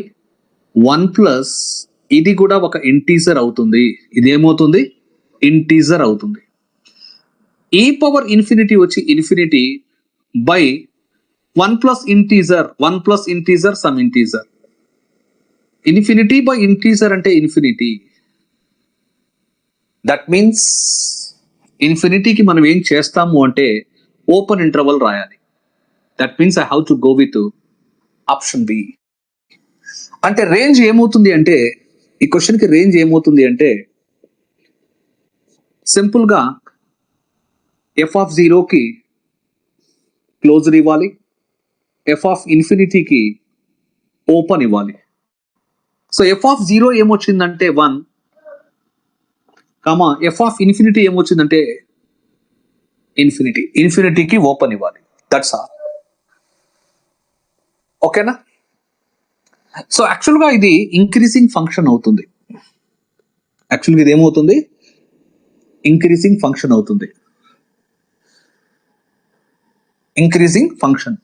1 ప్లస్ ఇది కూడా ఒక ఇంటీజర్ అవుతుంది. ఇది ఏమవుతుంది? ఇంటీజర్ అవుతుంది. ఈ పవర్ ఇన్ఫినిటీ వచ్చి infinity by 1 plus integer, 1 plus integer some integer. Infinity by integer అంటే ఇన్ఫినిటీ. దట్ మీన్స్ ఇన్ఫినిటీకి మనం ఏం చేస్తాము అంటే ఓపెన్ ఇంటర్వల్ రాయాలి. That means I have to go with option B. అంటే రేంజ్ ఏమవుతుంది అంటే ఈ క్వశ్చన్ కి రేంజ్ ఏమవుతుంది అంటే సింపుల్ గా ఎఫ్ ఆఫ్ జీరోకి క్లోజర్ ఇవ్వాలి, ఎఫ్ ఆఫ్ ఇన్ఫినిటీకి ఓపెన్ ఇవ్వాలి. సో ఎఫ్ ఆఫ్ జీరో ఏమొచ్చిందంటే 1, కామా ఎఫ్ ఆఫ్ ఇన్ఫినిటీ ఏమొచ్చిందంటే ఇన్ఫినిటీకి ఓపెన్ ఇవ్వాలి. That's all. ఓకేనా? సో యాక్చువల్గా ఇది ఇంక్రీజింగ్ ఫంక్షన్ అవుతుంది. యాక్చువల్గా ఇది ఏమవుతుంది? ఇంక్రీజింగ్ ఫంక్షన్ అవుతుంది. Increasing function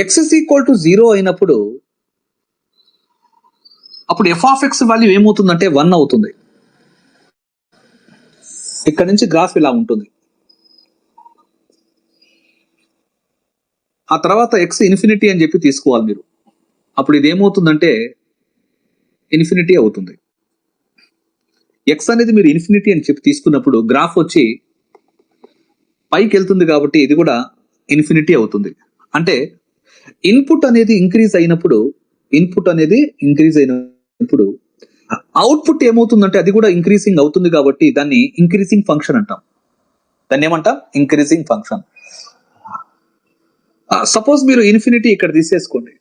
x is equal to 0 అయినప్పుడు అప్పుడు ఎఫ్ ఆఫ్ ఎక్స్ వాల్యూ ఏమవుతుందంటే 1 అవుతుంది. ఇక్కడ నుంచి గ్రాఫ్ ఇలా ఉంటుంది. ఆ తర్వాత ఎక్స్ ఇన్ఫినిటీ అని చెప్పి తీసుకోవాలి మీరు. అప్పుడు ఇది ఏమవుతుందంటే ఇన్ఫినిటీ అవుతుంది. ఎక్స్ అనేది మీరు ఇన్ఫినిటీ అని చెప్పి తీసుకున్నప్పుడు గ్రాఫ్ వచ్చి పైకి వెళ్తుంది కాబట్టి ఇది కూడా ఇన్ఫినిటీ అవుతుంది. అంటే ఇన్పుట్ అనేది ఇంక్రీజ్ అయినప్పుడు అవుట్పుట్ ఏమవుతుందంటే అది కూడా ఇంక్రీజింగ్ అవుతుంది కాబట్టి దాన్ని ఇంక్రీజింగ్ ఫంక్షన్ అంటాం. దాన్ని ఏమంటాం? Increasing function. సపోజ్ మీరు ఇన్ఫినిటీ ఇక్కడ తీసేసుకోండి,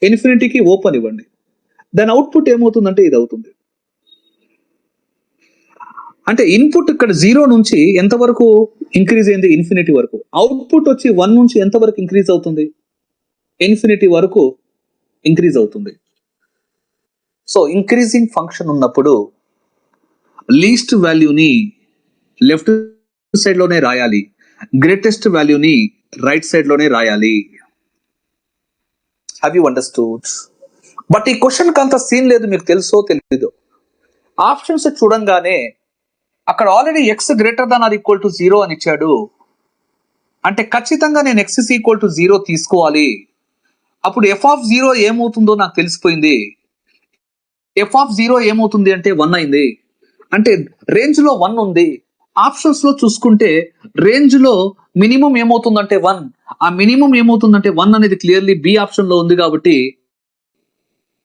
ఇన్ఫినిటీకి ఓపెన్ ఇవ్వండి, దాని అవుట్పుట్ ఏమవుతుందంటే ఇది అవుతుంది. అంటే ఇన్పుట్ ఇక్కడ 0 నుంచి ఎంతవరకు ఇంక్రీజ్ అయింది? ఇన్ఫినిటీ వరకు. అవుట్పుట్ వచ్చి 1 నుంచి ఎంతవరకు ఇంక్రీజ్ అవుతుంది? ఇన్ఫినిటీ వరకు ఇంక్రీజ్ అవుతుంది. సో ఇంక్రీజింగ్ ఫంక్షన్ ఉన్నప్పుడు లీస్ట్ వాల్యూని లెఫ్ట్ సైడ్ లోనే రాయాలి, గ్రేటెస్ట్ వాల్యూని రైట్ సైడ్ లోనే రాయాలి. Have you understood? బట్ ఈ క్వశ్చన్ కి అంత సీన్ లేదు, మీకు తెలుసో తెలీదు. ఆప్షన్స్ చూడంగానే అక్కడ already X greater than or equal to 0 అని ఇచ్చాడు. అంటే ఖచ్చితంగా నేను ఎక్స్ ఇస్ ఈక్వల్ టు 0 తీసుకోవాలి. అప్పుడు ఎఫ్ ఆఫ్ 0 ఏమవుతుందో నాకు తెలిసిపోయింది. ఎఫ్ ఆఫ్ 0 ఏమవుతుంది అంటే 1 అయింది. అంటే రేంజ్ లో 1 ఉంది. ఆప్షన్స్ లో చూసుకుంటే రేంజ్ లో మినిమం ఏమవుతుందంటే 1. ఆ మినిమం ఏమవుతుందంటే 1 అనేది క్లియర్లీ బి ఆప్షన్ లో ఉంది కాబట్టి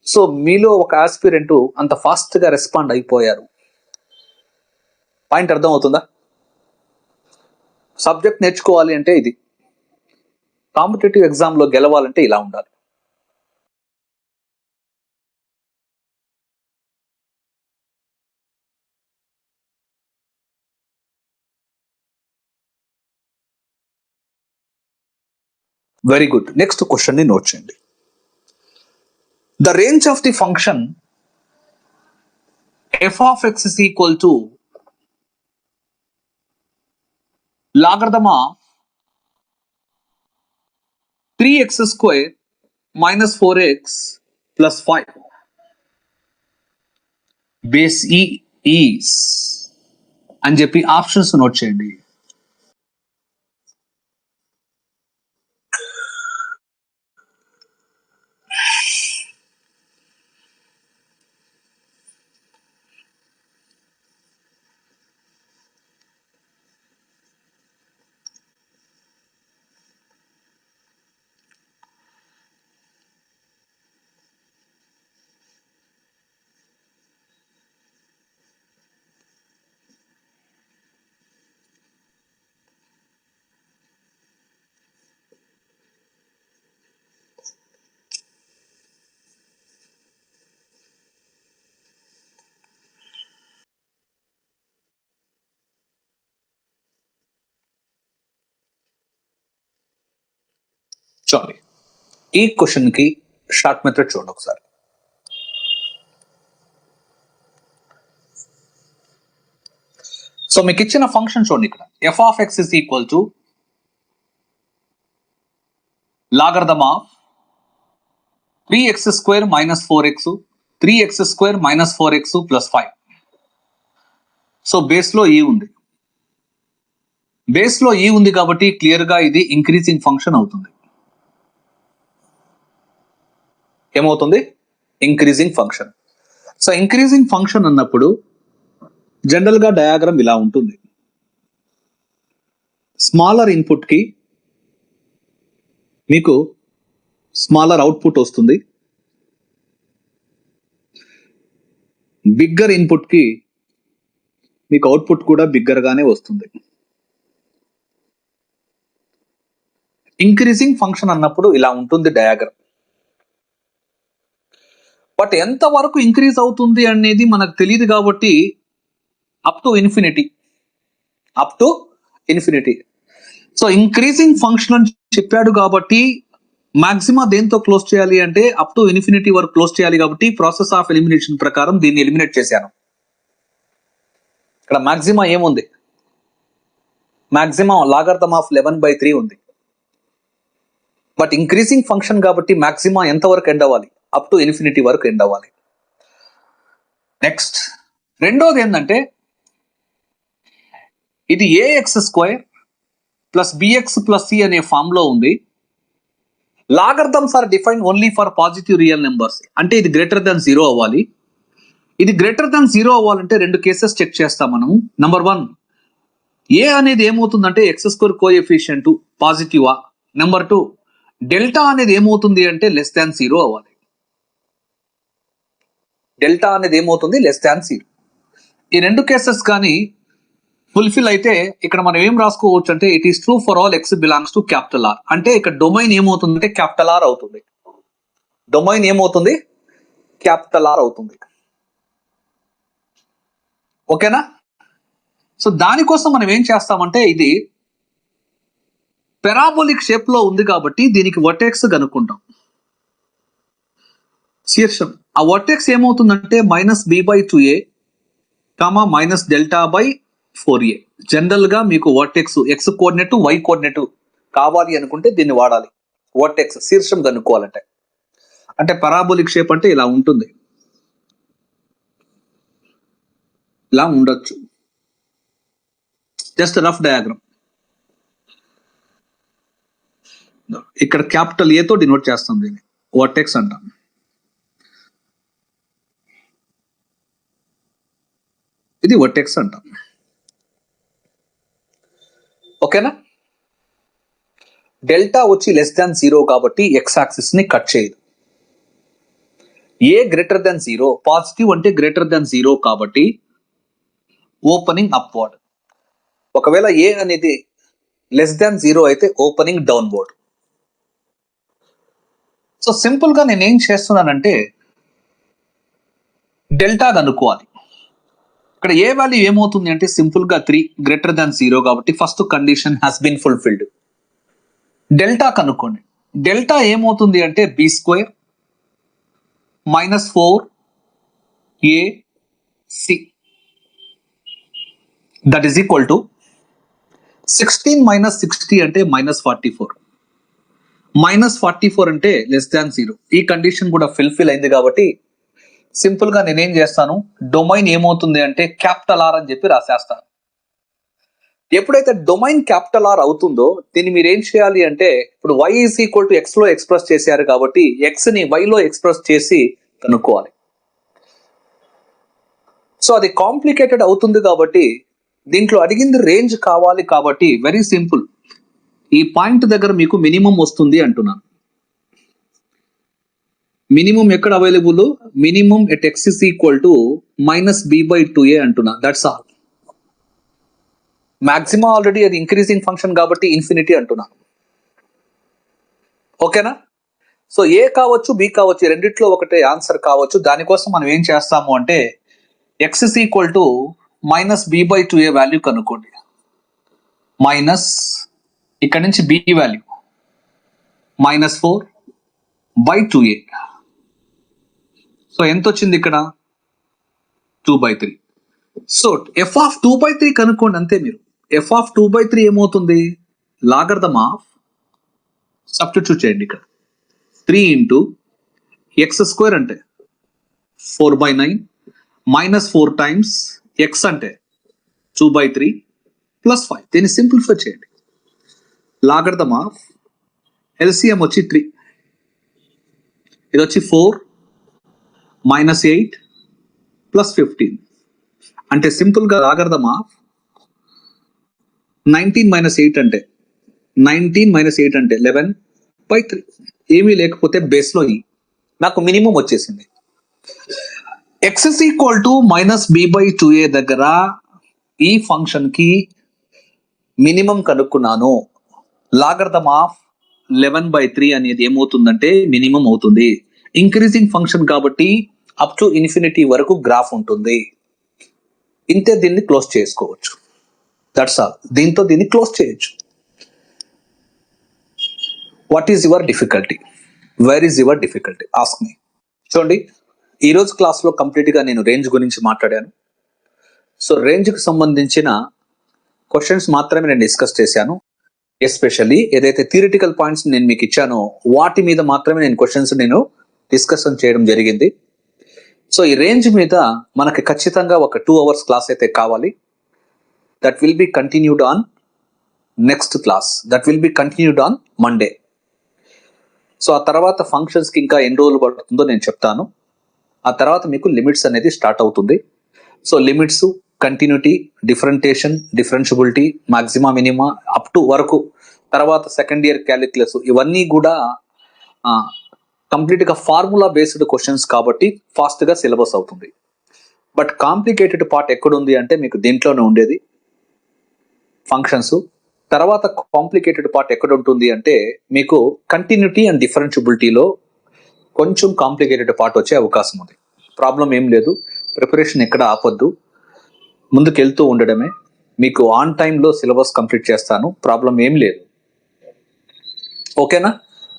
సో మీలో ఒక ఆస్పిరెంట్ అంత ఫాస్ట్ గా రెస్పాండ్ అయిపోయారు. పాయింట్ అర్థం అవుతుందా? సబ్జెక్ట్ నేర్చుకోవాలి అంటే ఇది, కాంపిటేటివ్ ఎగ్జామ్ లో గెలవాలంటే ఇలా ఉండాలి. Very good. నెక్స్ట్ క్వశ్చన్ ని నోట్ చేయండి. The range of the function F of X is equal to logarithm of 3x² minus 4x plus 5 base is అని చెప్పి ఆప్షన్స్ నోట్ చేయండి. చూడండి, ఈ క్వశ్చన్ కి షార్ట్ మెథడ్ చూడండి ఒకసారి. సో మీకు ఇచ్చిన ఫంక్షన్ చూడండి, ఇక్కడ F of X is equal to logarithm of 3x² minus 4x 3x² minus 4x plus 5. So base లో ఈ ఉంది, బేస్ లో ఈ ఉంది కాబట్టి క్లియర్ గా ఇది ఇంక్రీజింగ్ ఫంక్షన్ అవుతుంది. ఏమవుతుంది? Increasing function. So increasing function అన్నప్పుడు జనరల్ గా డయాగ్రామ్ ఇలా ఉంటుంది. స్మాలర్ ఇన్పుట్ కి మీకు స్మాలర్ అవుట్పుట్ వస్తుంది, బిగ్గర్ ఇన్పుట్ కి మీకు అవుట్పుట్ కూడా బిగ్గర్ గానే వస్తుంది. ఇంక్రీజింగ్ ఫంక్షన్ అన్నప్పుడు ఇలా ఉంటుంది డయాగ్రామ్. బట్ ఎంత వరకు ఇంక్రీజ్ అవుతుంది అనేది మనకు తెలియదు కాబట్టి up to infinity. So increasing function అని చెప్పాడు కాబట్టి మాక్సిమా దేంతో క్లోజ్ చేయాలి అంటే అప్ టు ఇన్ఫినిటీ వరకు క్లోజ్ చేయాలి కాబట్టి ప్రాసెస్ ఆఫ్ ఎలిమినేషన్ ప్రకారం దీన్ని ఎలిమినేట్ చేశాను. ఇక్కడ మాక్సిమా ఏముంది? మాక్సిమం లాగర్థం ఆఫ్ 11/3 ఉంది. బట్ ఇంక్రీజింగ్ ఫంక్షన్ కాబట్టి మాక్సిమా ఎంత వరకు ఎండ్ అవ్వాలి? అప్ టు ఇన్ఫినిటీ వరకు ఎండ్ అవ్వాలి. నెక్స్ట్ రెండోది ఏంటంటే ఇది ax² plus bx plus c అనే ఫామ్ లో ఉంది. Logarithms are defined only for positive real numbers. అంటే ఇది గ్రేటర్ దాన్ 0 అవ్వాలి. ఇది గ్రేటర్ దాన్ 0 అవ్వాలంటే రెండు కేసెస్ చెక్ చేస్తాం మనం. నంబర్ 1, a అనేది ఏమవుతుందంటే x² కోఎఫిషియంట్ పాజిటివా. నెంబర్ 2, డెల్టా అనేది ఏమవుతుంది అంటే లెస్ దాన్ 0 అవ్వాలి. డెల్టా అనేది ఏమవుతుంది? Less than 0. ఈ రెండు కేసెస్ కానీ ఫుల్ఫిల్ అయితే ఇక్కడ మనం ఏం రాసుకోవచ్చు అంటే it is true for all x belongs to capital R. అంటే ఇక్కడ డొమైన్ ఏమవుతుందంటే క్యాపిటల్ ఆర్ అవుతుంది. డొమైన్ ఏమవుతుంది? క్యాపిటల్ ఆర్ అవుతుంది. ఓకేనా? సో దానికోసం మనం ఏం చేస్తామంటే ఇది పెరాబోలిక్ షేప్ లో ఉంది కాబట్టి దీనికి వర్టెక్స్ కనుక్కుంటాం. శీర్షం ఆ వర్టెక్స్ ఏమవుతుందంటే -b/2a మైనస్ డెల్టా/4a. జనరల్ గా మీకు vertex X coordinate why coordinate కావాలి అనుకుంటే దీన్ని వాడాలి. వర్టెక్స్ శీర్షం కనుక్కోవాలంటే. అంటే పరాబోలిక్ షేప్ అంటే ఇలా ఉంటుంది, ఇలా ఉండొచ్చు. Just rough diagram. ఇక్కడ క్యాపిటల్ ఏ తో డినోట్ చేస్తాం దీన్ని, వర్టెక్స్ అంటాం. ఇది వర్టెక్స్ అంటాం. ఓకేనా? డెల్టా వచ్చి లెస్ దాన్ 0 కాబట్టి ఎక్స్ యాక్సిస్ ని కట్ చేయదు. ఏ గ్రేటర్ దాన్ 0, పాజిటివ్ అంటే గ్రేటర్ దాన్ 0 కాబట్టి ఓపెనింగ్ అప్వర్డ్. ఒకవేళ ఏ అనేది లెస్ దాన్ 0 అయితే ఓపెనింగ్ డౌన్వర్డ్. సో సింపుల్ గా నేను ఏం చేస్తున్నానంటే డెల్టా కనుక్కోవాలి. ఇక్కడ ఏ వాల్యూ ఏమవుతుంది అంటే సింపుల్ గా 3 గ్రేటర్ దాన్ 0 కాబట్టి first condition has been fulfilled. Delta కనుక్కోండి. డెల్టా ఏమవుతుంది అంటే b² -4ac that is equal to 16 - 60 అంటే -44. -44 అంటే లెస్ దాన్ 0. ఈ కండిషన్ కూడా ఫుల్ఫిల్ అయింది కాబట్టి సింపుల్ గా నేనేం చేస్తాను, డొమైన్ ఏమవుతుంది అంటే క్యాపిటల్ ఆర్ అని చెప్పి రాసేస్తాను. ఎప్పుడైతే డొమైన్ క్యాపిటల్ ఆర్ అవుతుందో దీన్ని మీరు ఏం చేయాలి అంటే ఇప్పుడు y is equal to X లో ఎక్స్ప్రెస్ చేశారు కాబట్టి ఎక్స్ ని y లో ఎక్స్ప్రెస్ చేసి కనుక్కోవాలి. సో అది కాంప్లికేటెడ్ అవుతుంది కాబట్టి దీంట్లో అడిగింది రేంజ్ కావాలి కాబట్టి వెరీ సింపుల్. ఈ పాయింట్ దగ్గర మీకు మినిమం వస్తుంది అంటున్నాను. మినిమం ఎక్కడ available? Minimum at x is equal to -b/2a అంటున్నా. That's all. మాక్సిమం ఆల్రెడీ అది ఇంక్రీజింగ్ ఫంక్షన్ కాబట్టి ఇన్ఫినిటీ అంటున్నా. ఓకేనా? సో ఏ కావచ్చు బి కావచ్చు, రెండిట్లో ఒకటే ఆన్సర్ కావచ్చు. దానికోసం మనం ఏం చేస్తాము అంటే x is equal to -b/2a value కనుక్కోండి. మైనస్ ఇక్కడ నుంచి b వాల్యూ -4/2a. సో ఎంత వచ్చింది ఇక్కడ? 2/3. సో f ఆఫ్ 2/3 కనుక్కోండి అంతే. మీరు f ఆఫ్ 2/3 ఏమవుతుంది? లాగర్థం ఆఫ్ సబ్స్టిట్యూట్ చేయండి. ఇక్కడ 3 ఇంటూ x² అంటే 4/9 -4 టైమ్స్ x అంటే 2/3 ప్లస్ 5. దీన్ని సింప్లిఫై చేయండి. లాగర్థం ఆఫ్ LCM వచ్చి 3, ఇది వచ్చి 4 -8 ప్లస్ 15 అంటే సింపుల్ గా లాగర్థం ఆఫ్ 19 - 8 అంటే 11/3. ఏమీ లేకపోతే బేస్ లో నాకు మినిమం వచ్చేసింది. x is equal to minus b by 2a దగ్గర ఈ ఫంక్షన్ కి మినిమం కనుక్కున్నాను. లాగర్థం ఆఫ్ 11/3 అనేది ఏమవుతుందంటే మినిమం అవుతుంది. ఇంక్రీజింగ్ ఫంక్షన్ కాబట్టి అప్ టు ఇన్ఫినిటీ వరకు గ్రాఫ్ ఉంటుంది. ఇంతే, దీన్ని క్లోజ్ చేసుకోవచ్చు. That's all. దీంతో దీన్ని క్లోజ్ చేయొచ్చు. What is your difficulty? Where is your difficulty? Ask me. చూడండి, ఈరోజు క్లాస్లో కంప్లీట్గా నేను రేంజ్ గురించి మాట్లాడాను. సో రేంజ్కి సంబంధించిన క్వశ్చన్స్ మాత్రమే నేను డిస్కస్ చేశాను. ఎస్పెషల్లీ ఏదైతే థియరిటికల్ పాయింట్స్ నేను మీకు ఇచ్చానో వాటి మీద మాత్రమే నేను క్వశ్చన్స్ డిస్కషన్ చేయడం జరిగింది. సో ఈ రేంజ్ మీద మనకి ఖచ్చితంగా ఒక 2 hours క్లాస్ అయితే కావాలి. That will be continued on next class. That will be continued on Monday. So ఆ తర్వాత ఫంక్షన్స్కి ఇంకా ఎన్ని రోజులు పడుతుందో నేను చెప్తాను. ఆ తర్వాత మీకు లిమిట్స్ అనేది స్టార్ట్ అవుతుంది. So limits, continuity, differentiation, differentiability, maxima, minima up to వరకు, తర్వాత సెకండ్ ఇయర్ క్యాలిక్యులస్, ఇవన్నీ కూడా కంప్లీట్గా ఫార్ములా బేస్డ్ క్వశ్చన్స్ కాబట్టి ఫాస్ట్గా సిలబస్ అవుతుంది. బట్ కాంప్లికేటెడ్ పార్ట్ ఎక్కడుంది అంటే మీకు దీంట్లోనే ఉండేది ఫంక్షన్స్. తర్వాత కాంప్లికేటెడ్ పార్ట్ ఎక్కడ ఉంటుంది అంటే మీకు కంటిన్యూటీ అండ్ డిఫరెన్షియబిలిటీలో కొంచెం కాంప్లికేటెడ్ పార్ట్ వచ్చే అవకాశం ఉంది. ప్రాబ్లం ఏం లేదు, ప్రిపరేషన్ ఎక్కడ ఆపొద్దు, ముందుకు వెళ్తూ ఉండడమే. మీకు ఆన్ టైంలో సిలబస్ కంప్లీట్ చేస్తాను, ప్రాబ్లం ఏం లేదు. ఓకేనా?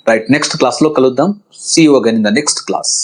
రైట్, నెక్స్ట్ క్లాస్లో కలుద్దాం. See you again in the next class.